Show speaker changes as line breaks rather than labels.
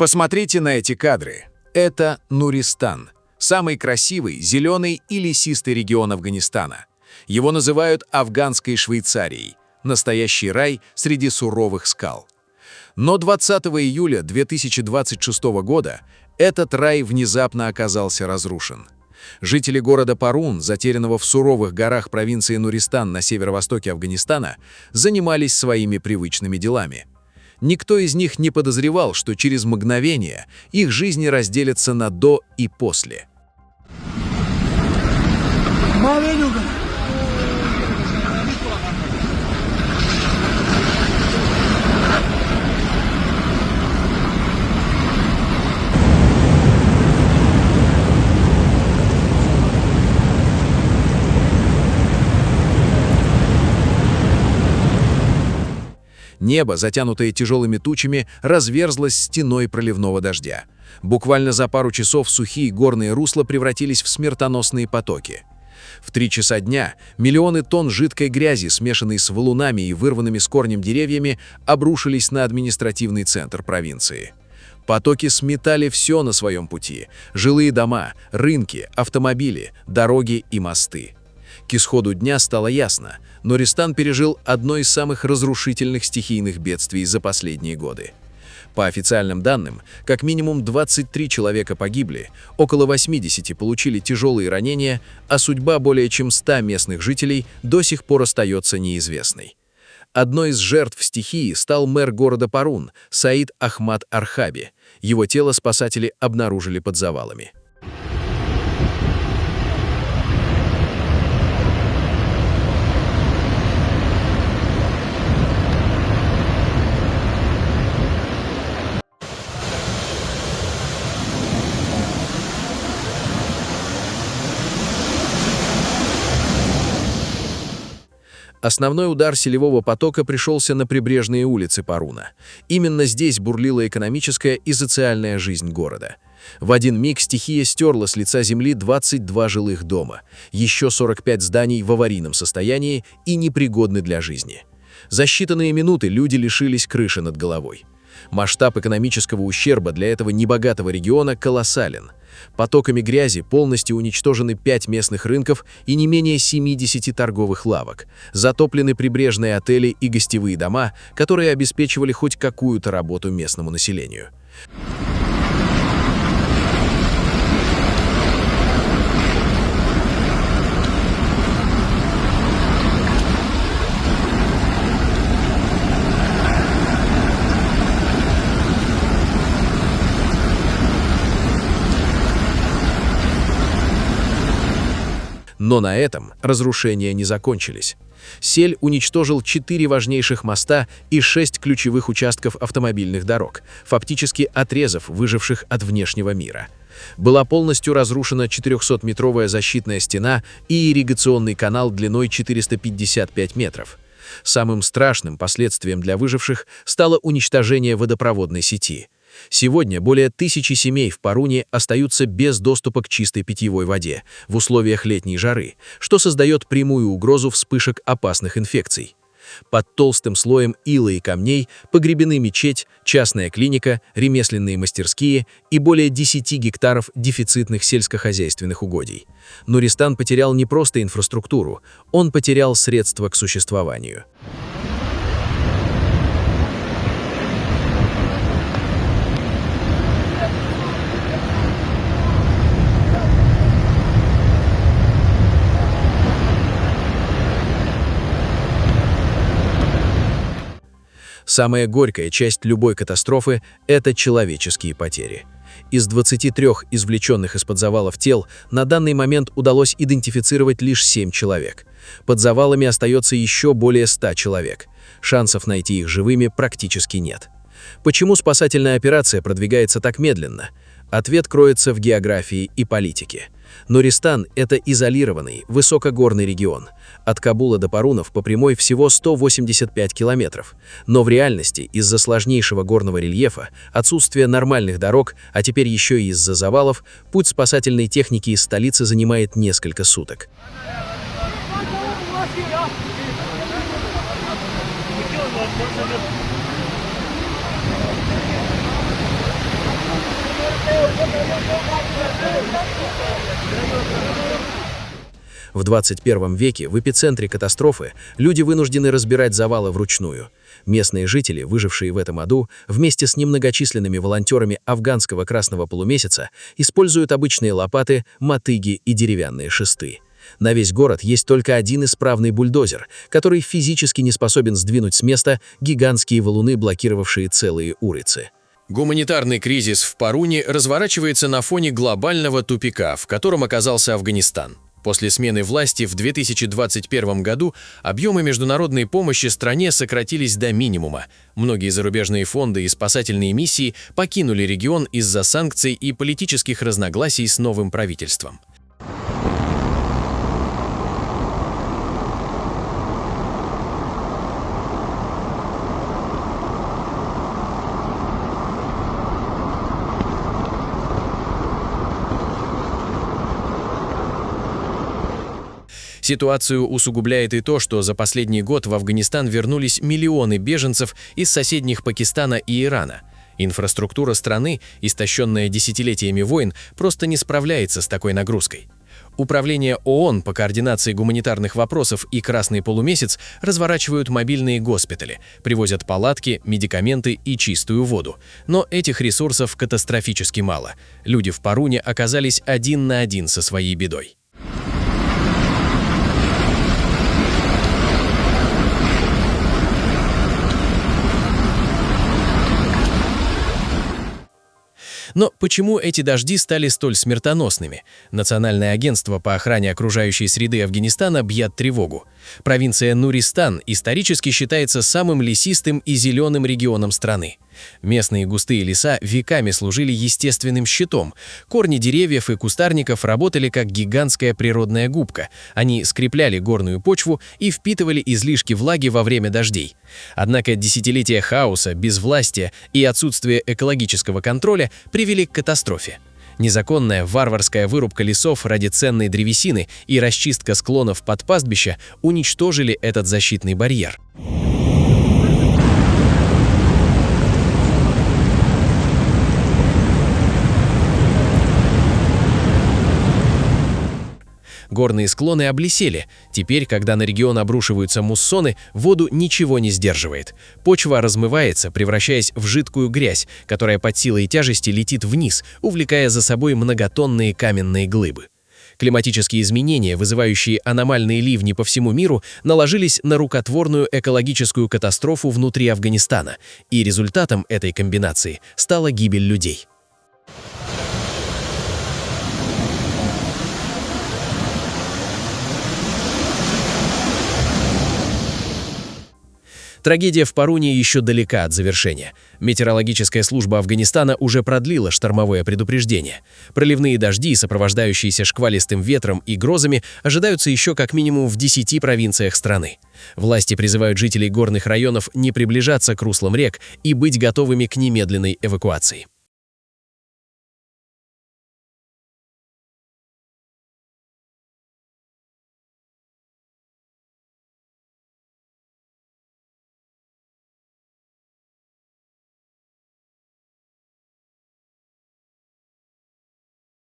Посмотрите на эти кадры. Это Нуристан, самый красивый, зеленый и лесистый регион Афганистана. Его называют афганской Швейцарией, настоящий рай среди суровых скал. Но 20 июля 2026 года этот рай внезапно оказался разрушен. Жители города Парун, затерянного в суровых горах провинции Нуристан на северо-востоке Афганистана, занимались своими привычными делами. Никто из них не подозревал, что через мгновение их жизни разделятся на «до» и «после». Небо, затянутое тяжелыми тучами, разверзлось стеной проливного дождя. Буквально за пару часов сухие горные русла превратились в смертоносные потоки. В 3 часа дня миллионы тонн жидкой грязи, смешанной с валунами и вырванными с корнем деревьями, обрушились на административный центр провинции. Потоки сметали все на своем пути – жилые дома, рынки, автомобили, дороги и мосты. К исходу дня стало ясно – Нуристан пережил одно из самых разрушительных стихийных бедствий за последние годы. По официальным данным, как минимум 23 человека погибли, около 80 получили тяжелые ранения, а судьба более чем 100 местных жителей до сих пор остается неизвестной. Одной из жертв стихии стал мэр города Парун Саид Ахмад Архаби. Его тело спасатели обнаружили под завалами. Основной удар селевого потока пришелся на прибрежные улицы Паруна. Именно здесь бурлила экономическая и социальная жизнь города. В один миг стихия стерла с лица земли 22 жилых дома, еще 45 зданий в аварийном состоянии и непригодны для жизни. За считанные минуты люди лишились крыши над головой. Масштаб экономического ущерба для этого небогатого региона колоссален. Потоками грязи полностью уничтожены 5 местных рынков и не менее 70 торговых лавок. Затоплены прибрежные отели и гостевые дома, которые обеспечивали хоть какую-то работу местному населению. Но на этом разрушения не закончились. Сель уничтожил 4 важнейших моста и 6 ключевых участков автомобильных дорог, фактически отрезав выживших от внешнего мира. Была полностью разрушена 400-метровая защитная стена и ирригационный канал длиной 455 метров. Самым страшным последствием для выживших стало уничтожение водопроводной сети. Сегодня более 1000 семей в Паруне остаются без доступа к чистой питьевой воде в условиях летней жары, что создает прямую угрозу вспышек опасных инфекций. Под толстым слоем ила и камней погребены мечеть, частная клиника, ремесленные мастерские и более 10 гектаров дефицитных сельскохозяйственных угодий. Нуристан потерял не просто инфраструктуру, он потерял средства к существованию. Самая горькая часть любой катастрофы – это человеческие потери. Из 23 извлеченных из-под завалов тел на данный момент удалось идентифицировать лишь 7 человек. Под завалами остается еще более 100 человек. Шансов найти их живыми практически нет. Почему спасательная операция продвигается так медленно? Ответ кроется в географии и политике. Нуристан – это изолированный, высокогорный регион. От Кабула до Парунов по прямой всего 185 километров. Но в реальности из-за сложнейшего горного рельефа, отсутствия нормальных дорог, а теперь еще и из-за завалов, путь спасательной техники из столицы занимает несколько суток. В 21 веке в эпицентре катастрофы люди вынуждены разбирать завалы вручную. Местные жители, выжившие в этом аду, вместе с немногочисленными волонтерами афганского красного полумесяца используют обычные лопаты, мотыги и деревянные шесты. На весь город есть только один исправный бульдозер, который физически не способен сдвинуть с места гигантские валуны, блокировавшие целые улицы.
Гуманитарный кризис в Паруне разворачивается на фоне глобального тупика, в котором оказался Афганистан. После смены власти в 2021 году объемы международной помощи стране сократились до минимума. Многие зарубежные фонды и спасательные миссии покинули регион из-за санкций и политических разногласий с новым правительством. Ситуацию усугубляет и то, что за последний год в Афганистан вернулись миллионы беженцев из соседних Пакистана и Ирана. Инфраструктура страны, истощенная десятилетиями войн, просто не справляется с такой нагрузкой. Управление ООН по координации гуманитарных вопросов и Красный полумесяц разворачивают мобильные госпитали, привозят палатки, медикаменты и чистую воду. Но этих ресурсов катастрофически мало. Люди в Паруне оказались один на один со своей бедой. Но почему эти дожди стали столь смертоносными? Национальное агентство по охране окружающей среды Афганистана бьет тревогу. Провинция Нуристан исторически считается самым лесистым и зеленым регионом страны. Местные густые леса веками служили естественным щитом. Корни деревьев и кустарников работали как гигантская природная губка. Они скрепляли горную почву и впитывали излишки влаги во время дождей. Однако десятилетия хаоса, безвластия и отсутствие экологического контроля привели к катастрофе. Незаконная варварская вырубка лесов ради ценной древесины и расчистка склонов под пастбища уничтожили этот защитный барьер. Горные склоны облесели. Теперь, когда на регион обрушиваются муссоны, воду ничего не сдерживает. Почва размывается, превращаясь в жидкую грязь, которая под силой тяжести летит вниз, увлекая за собой многотонные каменные глыбы. Климатические изменения, вызывающие аномальные ливни по всему миру, наложились на рукотворную экологическую катастрофу внутри Афганистана, и результатом этой комбинации стала гибель людей. Трагедия в Паруне еще далека от завершения. Метеорологическая служба Афганистана уже продлила штормовое предупреждение. Проливные дожди, сопровождающиеся шквалистым ветром и грозами, ожидаются еще как минимум в 10 провинциях страны. Власти призывают жителей горных районов не приближаться к руслам рек и быть готовыми к немедленной эвакуации.